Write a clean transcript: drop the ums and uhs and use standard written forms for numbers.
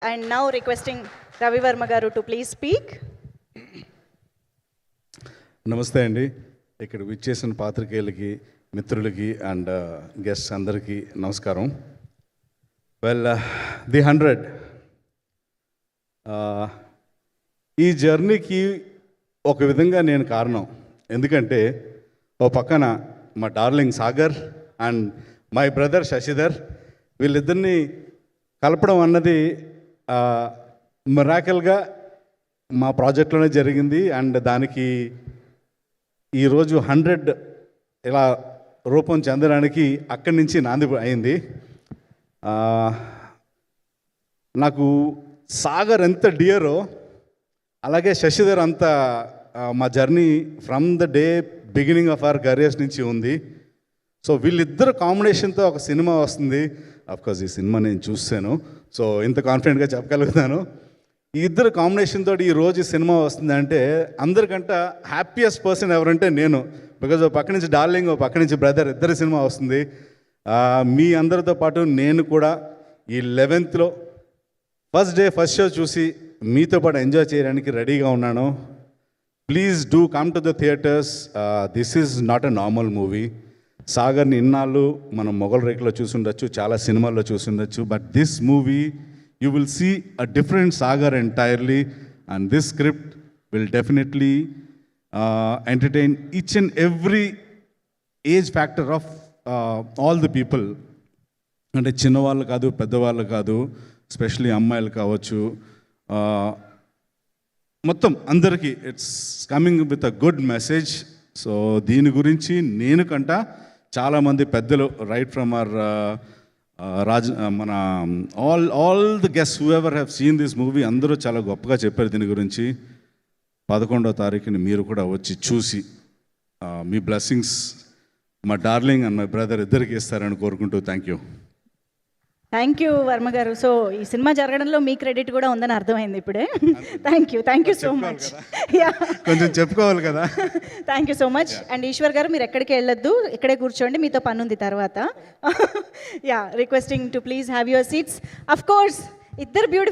And now requesting Ravi Verma garu to please speak. నమస్తే అండి. ఇక్కడ విచ్చేసిన పాత్రికేయులకి, మిత్రులకి అండ్ గెస్ట్స్ అందరికీ నమస్కారం. వెల్, ది 100 ఈ జర్నీకి ఒక విధంగా నేను కారణం. ఎందుకంటే ఓ పక్కన మా darling Sagar and my brother Shashidhar, వీళ్ళిద్దరిని కలపడం అన్నది మిరాకిల్గా మా ప్రాజెక్ట్లోనే జరిగింది. అండ్ దానికి ఈరోజు 100 ఇలా రూపం చెందడానికి అక్కడి నుంచి నాంది అయింది. నాకు సాగర్ ఎంత డియరో అలాగే శశిధర్ అంత మా journey from the day beginning of our careers నుంచి ఉంది. సో వీళ్ళిద్దరు కాంబినేషన్తో ఒక సినిమా వస్తుంది. అఫ్కోర్స్ ఈ సినిమా నేను చూసాను, సో ఇంత కాన్ఫిడెంట్గా చెప్పగలుగుతాను. ఈ ఇద్దరు కాంబినేషన్ తోటి ఈరోజు సినిమా వస్తుంది అంటే అందరికంటే హ్యాపీయెస్ట్ పర్సన్ ఎవరంటే నేను. బికాజ్ ఓ పక్క నుంచి డార్లింగ్, ఓ పక్క నుంచి బ్రదర్, ఇద్దరు సినిమా వస్తుంది. మీ అందరితో పాటు నేను కూడా ఈ 11th first day first show చూసి మీతో పాటు ఎంజాయ్ చేయడానికి రెడీగా ఉన్నాను. Please do come to the theatres. This is not a normal movie. సాగర్ని ఇన్నాళ్ళు మనం మొగల్ రేకులో చూసుండొచ్చు, చాలా సినిమాల్లో చూసుండొచ్చు, but this movie you will see a different Sagar entirely, and this script will definitely entertain each and every age factor of all the people. అంటే చిన్నవాళ్ళు కాదు, పెద్దవాళ్ళు కాదు, స్పెషలీ అమ్మాయిలు కావచ్చు, మొత్తం అందరికీ it's coming with a good message. So దీని గురించి నేను కంట చాలామంది పెద్దలు రైట్ ఫ్రమ్ అవర్ మన all the guest who ever have seen this movie అందరూ చాలా గొప్పగా చెప్పారు దీని గురించి. 11వ తారీఖుని మీరు కూడా వచ్చి చూసి మీ బ్లెస్సింగ్స్ మా డార్లింగ్ అండ్ మై బ్రదర్ ఇద్దరికి ఇస్తారని కోరుకుంటూ thank you. Thank you Varma గారు. సో ఈ సినిమా జరగడంలో మీ క్రెడిట్ కూడా ఉందని అర్థమైంది ఇప్పుడే. Thank you so much. కొంచెం చెప్పుకోవాలి కదా. Thank you so much. And Eshwar గారు, మీరు ఎక్కడికి వెళ్ళొద్దు, ఇక్కడే కూర్చోండి, మీతో పని ఉంది తర్వాత. Requesting to please have your seats. Of course ఇద్దరు బ్యూటిఫుల్